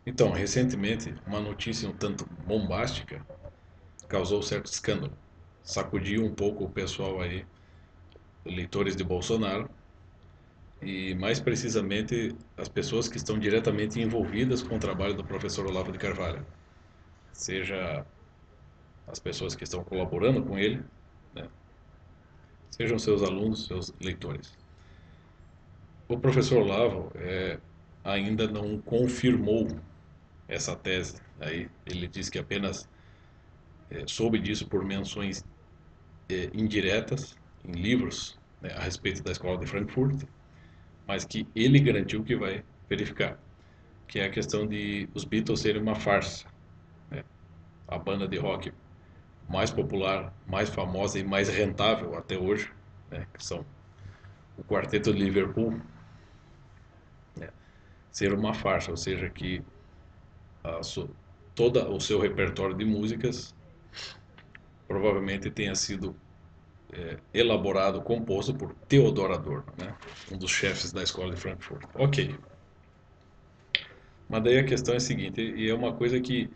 Então, recentemente, uma notícia um tanto bombástica causou certo escândalo. Sacudiu um pouco o pessoal aí, eleitores de Bolsonaro, e mais precisamente as pessoas que estão diretamente envolvidas com o trabalho do professor Olavo de Carvalho, seja as pessoas que estão colaborando com ele, né, sejam seus alunos, seus leitores. O professor Olavo ainda não confirmou essa tese. Aí ele diz que apenas soube disso por menções indiretas em livros, né, a respeito da escola de Frankfurt, mas que ele garantiu que vai verificar, que é a questão de os Beatles serem uma farsa, né? A banda de rock mais popular, mais famosa e mais rentável até hoje, né, que são o Quarteto de Liverpool, né, ser uma farsa, ou seja, que a todo o seu repertório de músicas provavelmente tenha sido elaborado, composto por Theodor Adorno, né, um dos chefes da escola de Frankfurt. Ok, mas daí a questão é a seguinte, e é uma coisa que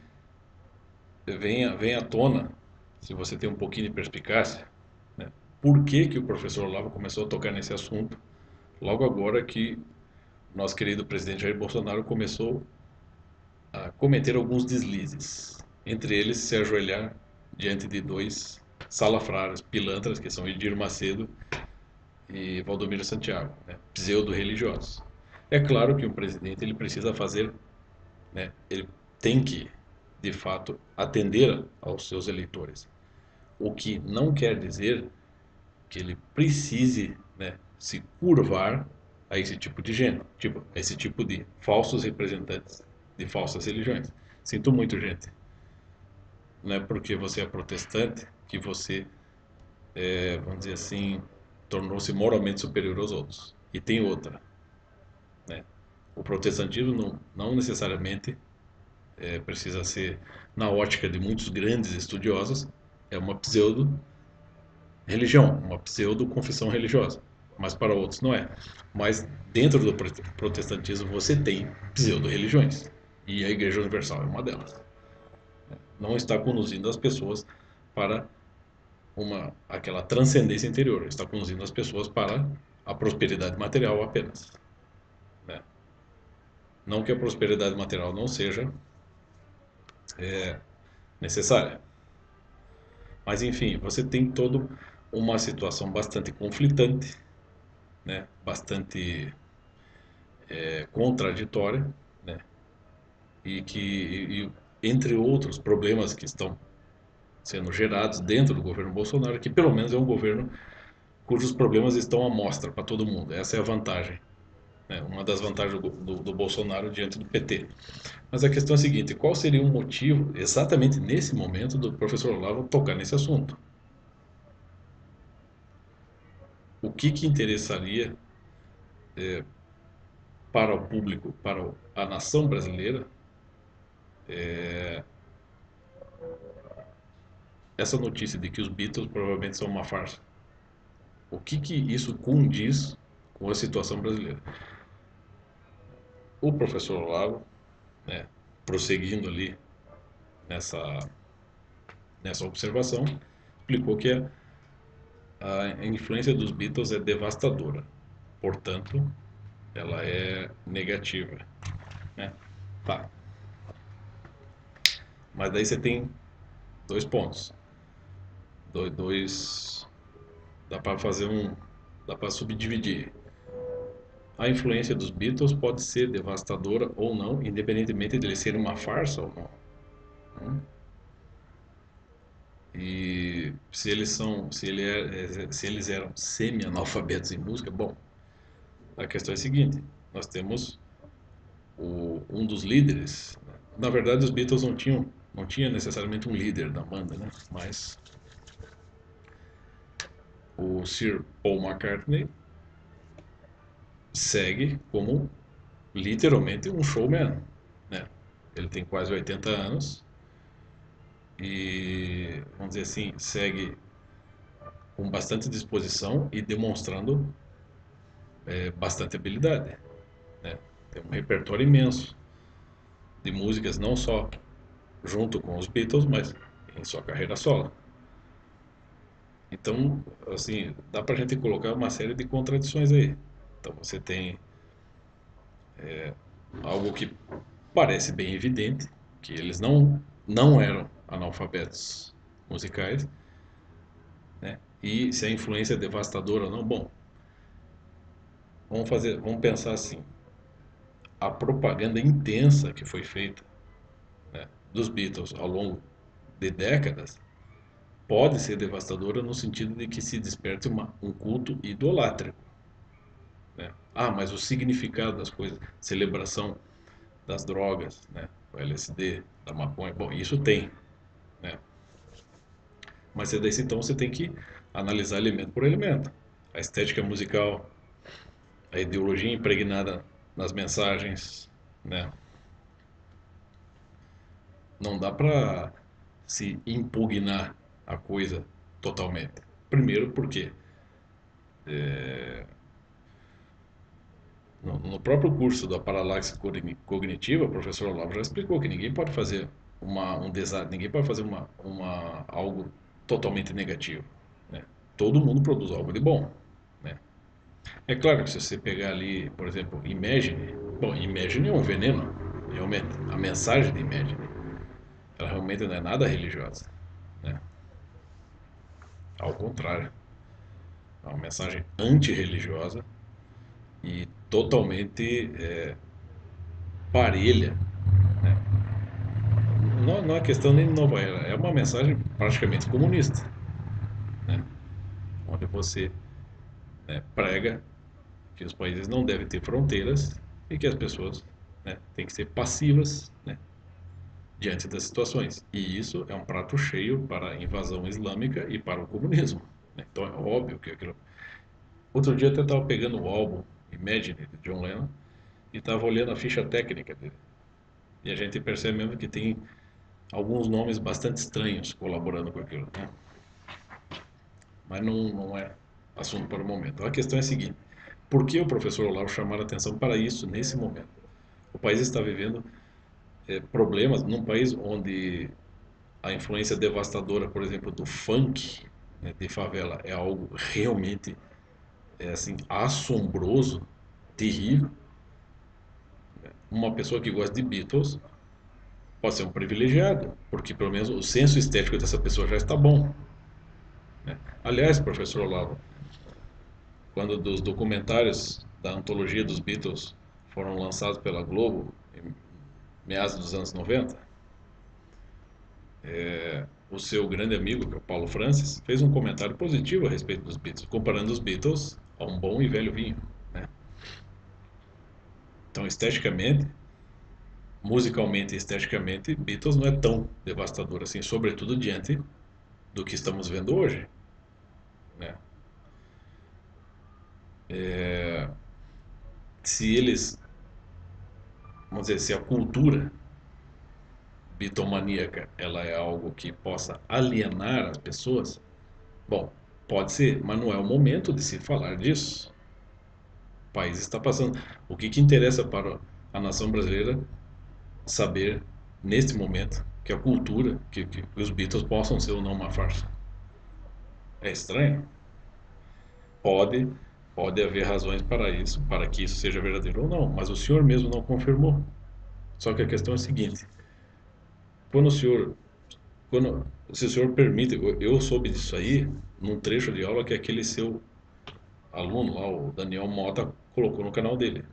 vem à tona, se você tem um pouquinho de perspicácia, né? Por que que o professor Olavo começou a tocar nesse assunto logo agora que nosso querido presidente Jair Bolsonaro começou a cometer alguns deslizes, entre eles se ajoelhar diante de dois salafrários, pilantras, que são Edir Macedo e Valdomiro Santiago, né, pseudo-religiosos. É claro que um presidente ele precisa fazer, né, ele tem que, de fato, atender aos seus eleitores. O que não quer dizer que ele precise, né, se curvar a esse tipo de gente, tipo, a esse tipo de falsos representantes de falsas religiões. Sinto muito, gente. Não é porque você é protestante que você, vamos dizer assim, tornou-se moralmente superior aos outros. E tem outra, né? O protestantismo não necessariamente precisa ser, na ótica de muitos grandes estudiosos, é uma pseudo-religião, uma pseudo-confissão religiosa. Mas para outros não é. Mas dentro do protestantismo você tem pseudo-religiões. E a Igreja Universal é uma delas. Não está conduzindo as pessoas para aquela transcendência interior, está conduzindo as pessoas para a prosperidade material apenas, né? Não que a prosperidade material não seja necessária, mas enfim, você tem toda uma situação bastante conflitante, né? Bastante contraditória, né? Entre outros problemas que estão sendo gerados dentro do governo Bolsonaro, que pelo menos é um governo cujos problemas estão à mostra para todo mundo. Essa é a vantagem, né? Uma das vantagens do Bolsonaro diante do PT. Mas a questão é a seguinte: qual seria o motivo, exatamente nesse momento, do professor Olavo tocar nesse assunto? O que que interessaria para o público, para a nação brasileira, essa notícia de que os Beatles provavelmente são uma farsa? O que que isso condiz com a situação brasileira? O professor Olavo, né, prosseguindo ali nessa, nessa observação, explicou que a influência dos Beatles é devastadora. Portanto, ela é negativa, né? Tá. Mas daí você tem dois pontos. Dois, dá para fazer um, dá para subdividir. A influência dos Beatles pode ser devastadora ou não, independentemente de eles serem uma farsa ou não, né? E se eles são, se eles eram semi-analfabetos em música, bom, a questão é a seguinte: nós temos um dos líderes. Na verdade, os Beatles não tinha necessariamente um líder da banda, né? Mas o Sir Paul McCartney segue como literalmente um showman, né? Ele tem quase 80 anos e, vamos dizer assim, segue com bastante disposição e demonstrando bastante habilidade, né? Tem um repertório imenso. de músicas, não só junto com os Beatles, mas em sua carreira solo. Então, assim, dá pra gente colocar uma série de contradições aí. Então, você tem algo que parece bem evidente, que eles não eram analfabetos musicais, né? E se a influência é devastadora ou não, bom, vamos pensar assim, a propaganda intensa que foi feita, né, dos Beatles ao longo de décadas pode ser devastadora no sentido de que se desperte um culto idolátrico, né? Ah, mas o significado das coisas, celebração das drogas, né, o LSD, da maconha, bom, isso tem, né? Mas então você tem que analisar elemento por elemento. A estética musical, a ideologia impregnada nas mensagens, né? Não dá para se impugnar a coisa totalmente. Primeiro porque no próprio curso da paralaxe cognitiva, o professor Olavo já explicou que ninguém pode fazer ninguém pode fazer algo totalmente negativo, né? Todo mundo produz algo de bom, né? É claro que se você pegar ali, por exemplo, Imagine, bom, Imagine é um veneno, realmente. A mensagem de Imagine, ela realmente não é nada religiosa, né? Ao contrário, é uma mensagem antirreligiosa e totalmente parelha, né? Não é questão nem de nova era, é uma mensagem praticamente comunista, né? Onde você, né, prega que os países não devem ter fronteiras e que as pessoas, né, têm que ser passivas, né, diante das situações. E isso é um prato cheio para a invasão islâmica e para o comunismo, né? Então é óbvio que aquilo. Outro dia eu até estava pegando o álbum Imagine de John Lennon e estava olhando a ficha técnica dele. E a gente percebe mesmo que tem alguns nomes bastante estranhos colaborando com aquilo, né? Mas não é assunto para o momento. A questão é a seguinte: por que o professor Olavo chamar a atenção para isso nesse momento? O país está vivendo problemas num país onde a influência devastadora, por exemplo, do funk, né, de favela é algo realmente assim assombroso, terrível. Uma pessoa que gosta de Beatles pode ser um privilegiado, porque pelo menos o senso estético dessa pessoa já está bom, né? Aliás, professor Olavo, quando dos documentários da antologia dos Beatles foram lançados pela Globo em meados dos anos 90, o seu grande amigo, que é o Paulo Francis, fez um comentário positivo a respeito dos Beatles, comparando os Beatles a um bom e velho vinho, né? Então, esteticamente, musicalmente e esteticamente, Beatles não é tão devastador assim, sobretudo diante do que estamos vendo hoje, né? Se eles, vamos dizer, se a cultura bitomaníaca ela é algo que possa alienar as pessoas, bom, pode ser, mas não é o momento de se falar disso. O país está passando. O que interessa para a nação brasileira saber, neste momento, que a cultura, que os Beatles possam ser ou não uma farsa? É estranho? Pode, pode haver razões para isso, para que isso seja verdadeiro ou não, mas o senhor mesmo não confirmou. Só que a questão é a seguinte: quando o senhor, se o senhor permite, eu soube disso aí num trecho de aula que aquele seu aluno lá, o Daniel Mota, colocou no canal dele.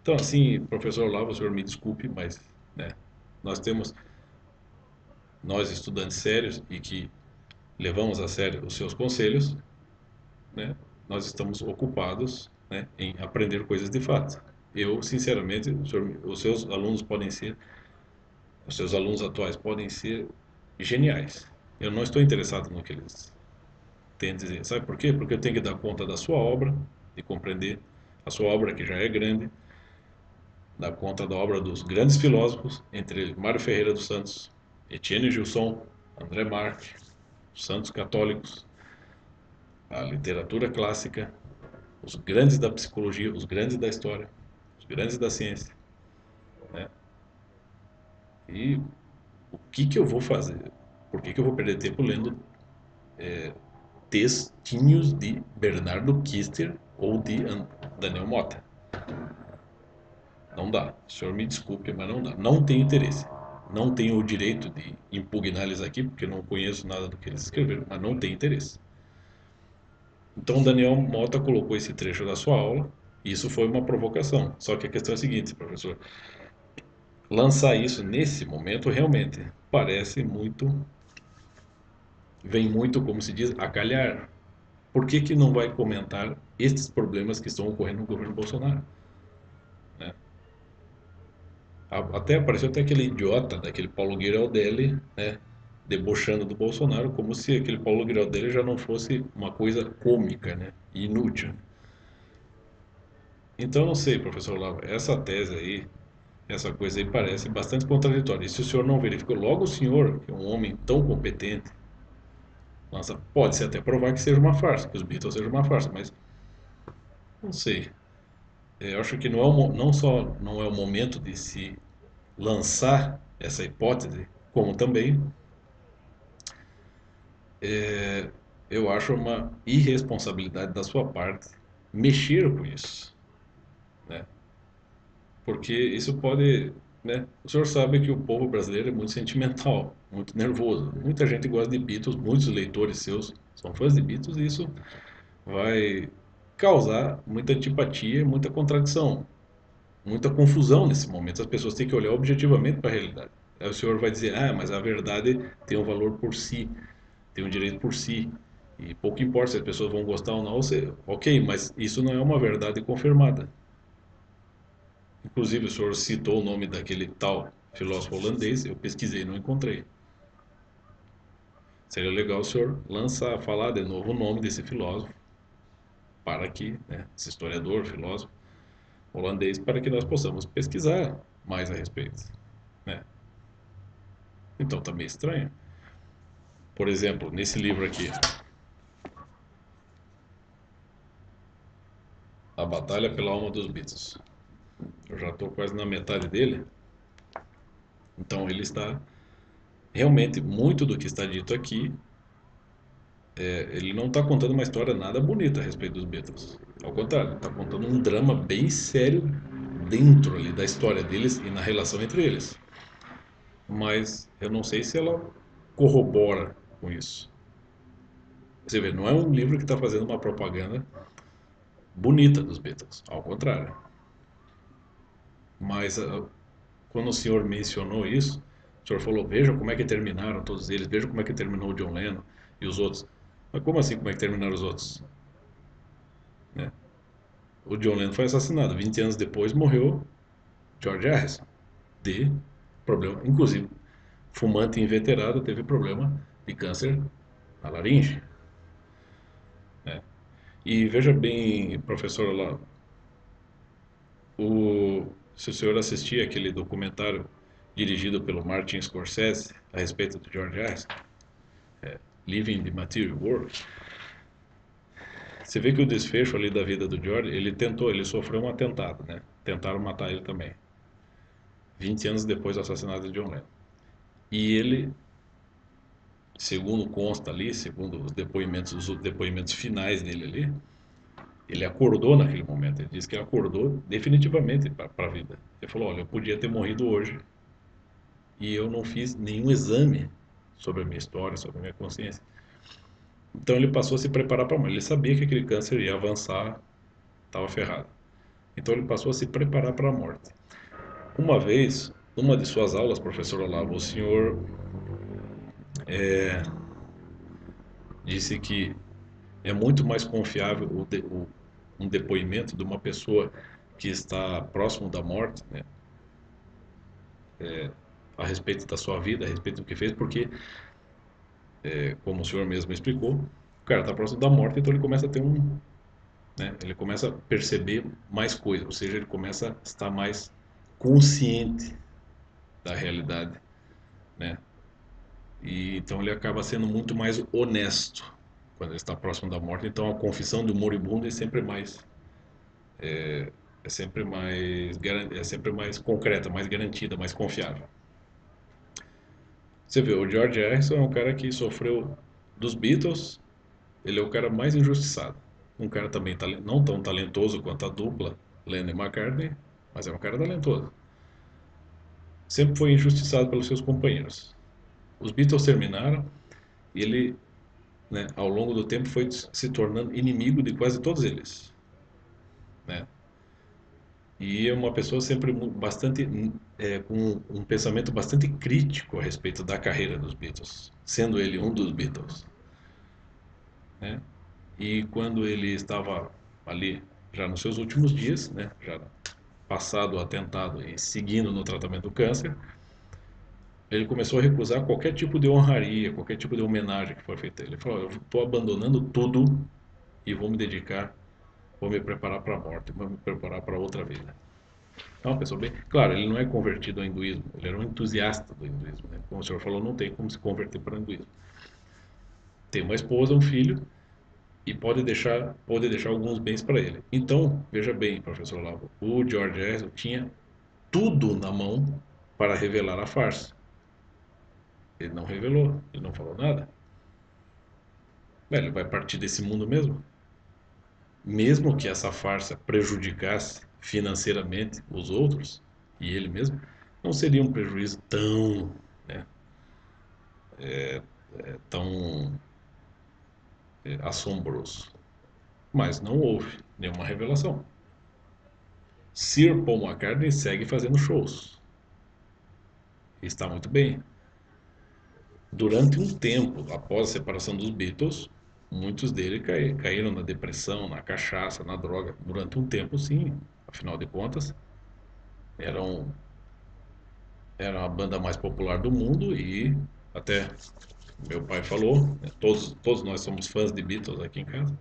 Então, assim, professor Olavo, o senhor me desculpe, mas, né, nós temos, nós estudantes sérios e que levamos a sério os seus conselhos, né, nós estamos ocupados, né, em aprender coisas de fato. Eu, sinceramente, os seus alunos podem ser, os seus alunos atuais podem ser geniais. Eu não estou interessado no que eles têm a dizer. Sabe por quê? Porque eu tenho que dar conta da sua obra, de compreender a sua obra que já é grande, dar conta da obra dos grandes filósofos, entre eles Mário Ferreira dos Santos, Etienne Gilson, André Marques, os santos católicos, a literatura clássica, os grandes da psicologia, os grandes da história, os grandes da ciência, né? E o que que eu vou fazer? Por que que eu vou perder tempo lendo textinhos de Bernardo Kister ou de Daniel Mota? Não dá. O senhor me desculpe, mas não dá. Não tenho interesse. Não tenho o direito de impugnar eles aqui, porque não conheço nada do que eles escreveram, mas não tenho interesse. Então, Daniel Mota colocou esse trecho da sua aula, e isso foi uma provocação. Só que a questão é a seguinte, professor: lançar isso nesse momento realmente parece muito, vem muito, como se diz, a calhar. Por que que não vai comentar estes problemas que estão ocorrendo no governo Bolsonaro? Né? Até apareceu até aquele idiota daquele Paulo Giraldelli, né, debochando do Bolsonaro, como se aquele Paulo Giraldelli já não fosse uma coisa cômica, né, inútil. Então, não sei, professor Lava, essa tese aí, essa coisa aí parece bastante contraditória. E se o senhor não verificou, logo o senhor, que é um homem tão competente, nossa, pode-se até provar que seja uma farsa, que os Beatles sejam uma farsa, mas não sei. Eu acho que não, é não só não é o momento de se lançar essa hipótese, como também eu acho uma irresponsabilidade da sua parte mexer com isso, né? Porque isso pode, né? O senhor sabe que o povo brasileiro é muito sentimental, muito nervoso. Muita gente gosta de Beatles, muitos leitores seus são fãs de Beatles e isso vai causar muita antipatia, muita contradição, muita confusão nesse momento. As pessoas têm que olhar objetivamente para a realidade. Aí o senhor vai dizer, ah, mas a verdade tem um valor por si, tem um direito por si. E pouco importa se as pessoas vão gostar ou não, você, ok, mas isso não é uma verdade confirmada. Inclusive, o senhor citou o nome daquele tal filósofo holandês, eu pesquisei e não encontrei. Seria legal o senhor lançar, falar de novo o nome desse filósofo, para que, né, esse historiador, filósofo holandês, para que nós possamos pesquisar mais a respeito, né? Então, tá meio estranho. Por exemplo, nesse livro aqui, A Batalha pela Alma dos Beatles. Eu já estou quase na metade dele, então ele está realmente muito do que está dito aqui. Ele não está contando uma história nada bonita a respeito dos Beatles. Ao contrário, está contando um drama bem sério dentro ali da história deles e na relação entre eles. Mas eu não sei se ela corrobora com isso. Você vê, não é um livro que está fazendo uma propaganda bonita dos Beatles. Ao contrário. Mas quando o senhor mencionou isso, o senhor falou: veja como é que terminaram todos eles, veja como é que terminou o John Lennon e os outros. Mas como assim, como é que terminaram os outros? Né? O John Lennon foi assassinado. 20 anos depois morreu George Harrison. De problema. Inclusive, fumante inveterado teve problema de câncer na laringe. Né? E veja bem, professor, lá, se o senhor assistir aquele documentário dirigido pelo Martin Scorsese a respeito do George Harrison, Living the Material World, você vê que o desfecho ali da vida do George, ele sofreu um atentado, né? Tentaram matar ele também. 20 anos depois do assassinato de John Lennon. E ele, segundo consta ali, segundo os depoimentos finais dele ali, ele acordou naquele momento. Ele disse que acordou definitivamente para a vida. Ele falou: olha, eu podia ter morrido hoje e eu não fiz nenhum exame sobre a minha história, sobre a minha consciência. Então ele passou a se preparar para a morte. Ele sabia que aquele câncer ia avançar, estava ferrado. Então ele passou a se preparar para a morte. Uma vez, numa de suas aulas, professor Olavo, o senhor disse que é muito mais confiável um depoimento de uma pessoa que está próximo da morte, né, a respeito da sua vida, a respeito do que fez, porque, como o senhor mesmo explicou, o cara está próximo da morte, então ele começa a ter né, ele começa a perceber mais coisas, ou seja, ele começa a estar mais consciente da realidade, né? E então ele acaba sendo muito mais honesto quando ele está próximo da morte. Então a confissão do moribundo é sempre mais concreta, mais garantida, mais confiável. Você vê, o George Harrison é um cara que sofreu dos Beatles, ele é o cara mais injustiçado. Um cara também não tão talentoso quanto a dupla Lennon e McCartney, mas é um cara talentoso. Sempre foi injustiçado pelos seus companheiros. Os Beatles terminaram e ele, né, ao longo do tempo foi se tornando inimigo de quase todos eles, né? E é uma pessoa sempre bastante com um pensamento bastante crítico a respeito da carreira dos Beatles, sendo ele um dos Beatles, né? E quando ele estava ali já nos seus últimos dias, né, já passado o atentado e seguindo no tratamento do câncer, ele começou a recusar qualquer tipo de honraria, qualquer tipo de homenagem que for feita a ele. Ele falou: eu estou abandonando tudo e vou me dedicar, vou me preparar para a morte, vou me preparar para outra vida. É uma pessoa bem. Claro, ele não é convertido ao hinduísmo, ele era um entusiasta do hinduísmo, né? Como o senhor falou, não tem como se converter para o hinduísmo. Tem uma esposa, um filho e pode deixar alguns bens para ele. Então, veja bem, professor Lavo, o George Harrison tinha tudo na mão para revelar a farsa. Ele não revelou, ele não falou nada. Ele vai partir desse mundo mesmo. Mesmo que essa farsa prejudicasse financeiramente os outros e ele mesmo, não seria um prejuízo tão, né, tão assombroso. Mas não houve nenhuma revelação. Sir Paul McCartney segue fazendo shows. Está muito bem. Durante um tempo, após a separação dos Beatles, muitos deles caíram na depressão, na cachaça, na droga. Durante um tempo, sim. Afinal de contas, eram, era a banda mais popular do mundo e até meu pai falou, né, todos nós somos fãs de Beatles aqui em casa.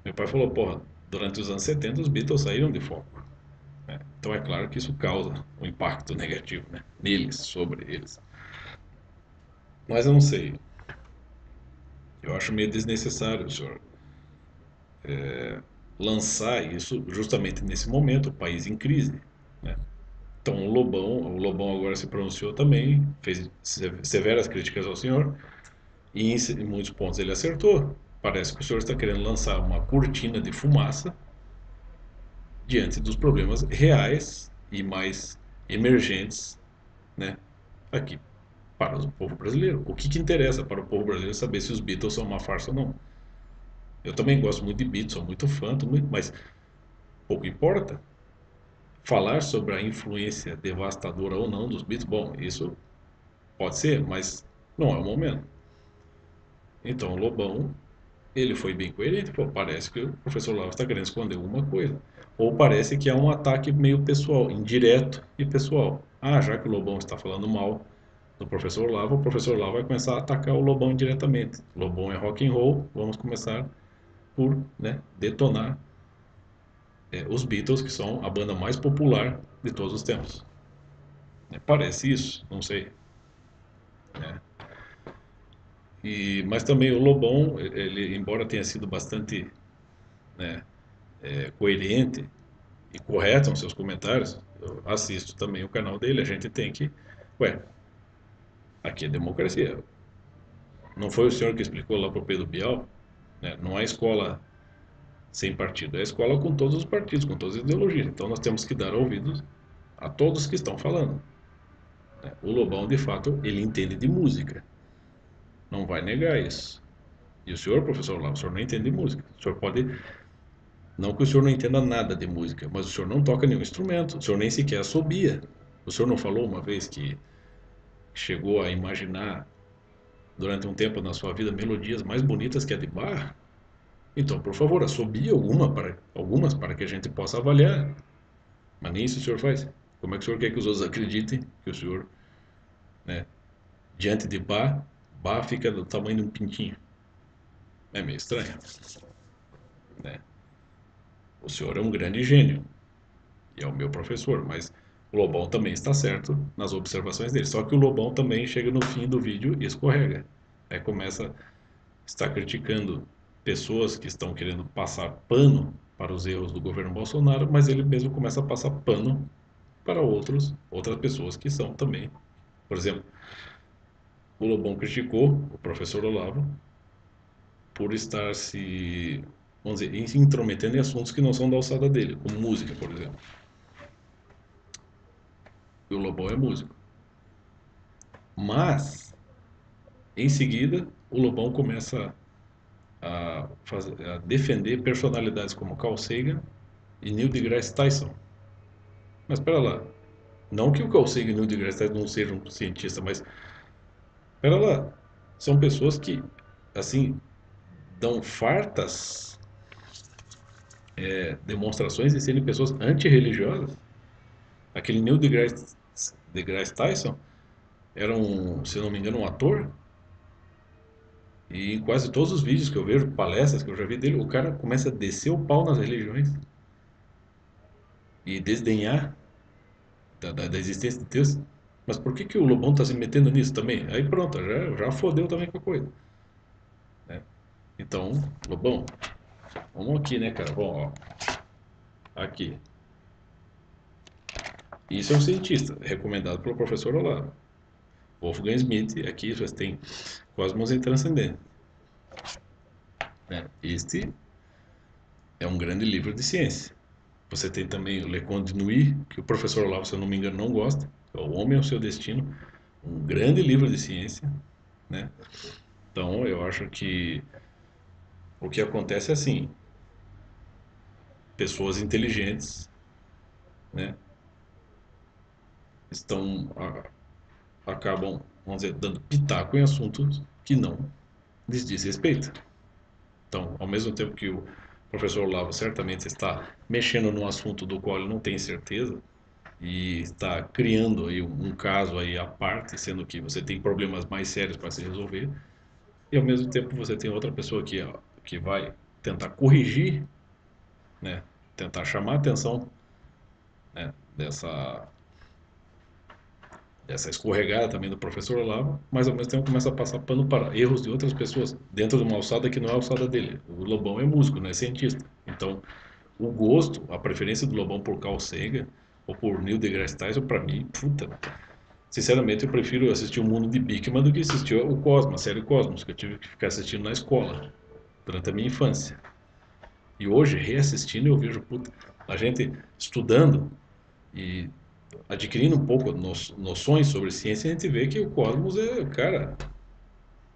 Meu pai falou, porra, durante os anos 70 os Beatles saíram de foco, né? Então é claro que isso causa um impacto negativo, né, neles, sobre eles. Mas eu não sei, eu acho meio desnecessário o senhor lançar isso justamente nesse momento, o país em crise, né? Então o Lobão agora se pronunciou também, fez severas críticas ao senhor e em muitos pontos ele acertou. Parece que o senhor está querendo lançar uma cortina de fumaça diante dos problemas reais e mais emergentes, né, aqui para o povo brasileiro. O que, que interessa para o povo brasileiro saber se os Beatles são uma farsa ou não? Eu também gosto muito de Beatles, sou muito fã, mas pouco importa. Falar sobre a influência devastadora ou não dos Beatles, bom, isso pode ser, mas não é o momento. Então, o Lobão, ele foi bem coerente, pô, parece que o professor Lava está querendo esconder alguma coisa. Ou parece que é um ataque meio pessoal, indireto e pessoal. Ah, já que o Lobão está falando mal do professor Lava, o professor Lava vai começar a atacar o Lobão indiretamente. Lobão é rock and roll, vamos começar por, né, detonar os Beatles, que são a banda mais popular de todos os tempos. Parece isso, não sei, né? Mas também o Lobão, ele, embora tenha sido bastante, né, coerente e correto nos seus comentários, eu assisto também o canal dele, a gente tem que. Ué, aqui é democracia. Não foi o senhor que explicou lá para o Pedro Bial? Né? Não há escola sem partido, é escola com todos os partidos, com todas as ideologias. Então nós temos que dar ouvidos a todos que estão falando, né? O Lobão, de fato, ele entende de música, não vai negar isso. E o senhor, professor Lavo, o senhor não entende de música. O senhor pode. Não que o senhor não entenda nada de música, mas o senhor não toca nenhum instrumento, o senhor nem sequer assobia. O senhor não falou uma vez que chegou a imaginar durante um tempo na sua vida melodias mais bonitas que a de Bach? Então, por favor, assobie algumas para que a gente possa avaliar. Mas nem isso o senhor faz. Como é que o senhor quer que os outros acreditem que o senhor, né, diante de Bach, Bach fica do tamanho de um pintinho? É meio estranho, né? O senhor é um grande gênio e é o meu professor, mas o Lobão também está certo nas observações dele. Só que o Lobão também chega no fim do vídeo e escorrega. Aí começa está criticando pessoas que estão querendo passar pano para os erros do governo Bolsonaro, mas ele mesmo começa a passar pano para outras pessoas que são também. Por exemplo, o Lobão criticou o professor Olavo por estar se, vamos dizer, se intrometendo em assuntos que não são da alçada dele, como música, por exemplo. E o Lobão é músico. Mas, em seguida, o Lobão começa a defender personalidades como Carl Sagan e Neil deGrasse Tyson. Mas espera lá, não que o Carl Sagan e o Neil deGrasse Tyson não sejam cientistas, mas espera lá, são pessoas que, assim, dão fartas demonstrações de serem pessoas antirreligiosas. Aquele Neil deGrasse Tyson era um, se não me engano, um ator. E em quase todos os vídeos que eu vejo, palestras que eu já vi dele, o cara começa a descer o pau nas religiões e desdenhar da existência de Deus. Mas por que o Lobão está se metendo nisso também? Aí pronto, já fodeu também com a coisa. Né? Então, Lobão, vamos aqui, né, cara? Bom, ó, aqui. Isso é um cientista, recomendado pelo professor Olavo. Wolfgang Schmidt, aqui você tem Cosmos em Transcendência. Né? Este é um grande livro de ciência. Você tem também o Le Conte de Nuit, que o professor Olavo, se eu não me engano, não gosta. É O Homem é o Seu Destino, um grande livro de ciência. Né? Então, eu acho que o que acontece é assim, pessoas inteligentes, né, estão acabam, vamos dizer, dando pitaco em assuntos que não lhes diz respeito. Então, ao mesmo tempo que o professor Olavo certamente está mexendo num assunto do qual ele não tem certeza e está criando aí um caso aí à parte, sendo que você tem problemas mais sérios para se resolver, e ao mesmo tempo você tem outra pessoa que vai tentar corrigir, né, tentar chamar a atenção, né, dessa escorregada também do professor Olavo, mas ao mesmo tempo começa a passar pano para erros de outras pessoas, dentro de uma alçada que não é a alçada dele. O Lobão é músico, não é cientista. Então, o gosto, a preferência do Lobão por Carl Sagan ou por Neil deGrasse Tyson, para mim, puta, sinceramente eu prefiro assistir o Mundo de Bikman do que assistir o Cosmos, a série Cosmos, que eu tive que ficar assistindo na escola, durante a minha infância. E hoje, reassistindo, eu vejo, puta, a gente estudando e adquirindo um pouco noções sobre ciência, a gente vê que o cosmos é, cara,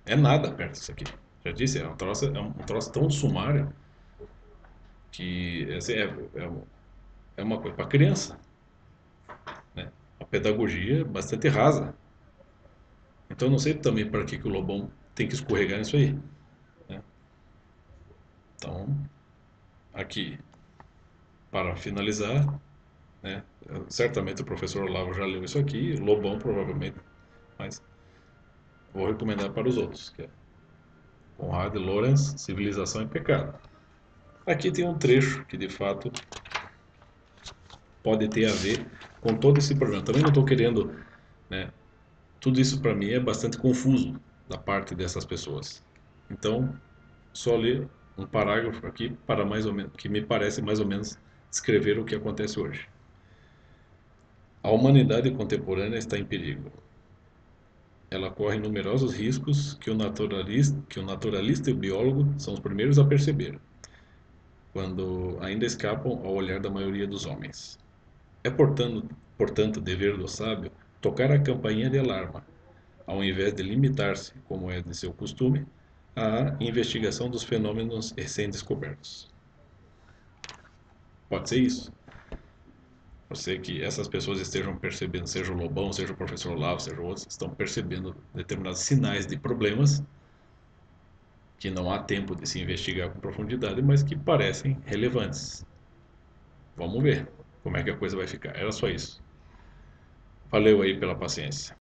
é nada perto disso aqui. Já disse, é um troço tão sumário que assim, é uma coisa para criança, né? A pedagogia é bastante rasa. Então eu não sei também para que o Lobão tem que escorregar nisso aí, né? Então, aqui, para finalizar, né? Certamente o professor Olavo já leu isso aqui, o Lobão provavelmente, mas vou recomendar para os outros, que é Conrad Lorenz, Civilização e Pecado. Aqui tem um trecho que de fato pode ter a ver com todo esse problema. Também não estou querendo, né? Tudo isso para mim é bastante confuso da parte dessas pessoas. Então, só ler um parágrafo aqui para mais ou menos que me parece mais ou menos descrever o que acontece hoje. A humanidade contemporânea está em perigo. Ela corre numerosos riscos que o naturalista e o biólogo são os primeiros a perceber, quando ainda escapam ao olhar da maioria dos homens. É, portanto, dever do sábio tocar a campainha de alarma, ao invés de limitar-se, como é de seu costume, à investigação dos fenômenos recém-descobertos. Pode ser isso. Pode ser que essas pessoas estejam percebendo, seja o Lobão, seja o professor Olavo, seja outros, estão percebendo determinados sinais de problemas que não há tempo de se investigar com profundidade, mas que parecem relevantes. Vamos ver como é que a coisa vai ficar. Era só isso. Valeu aí pela paciência.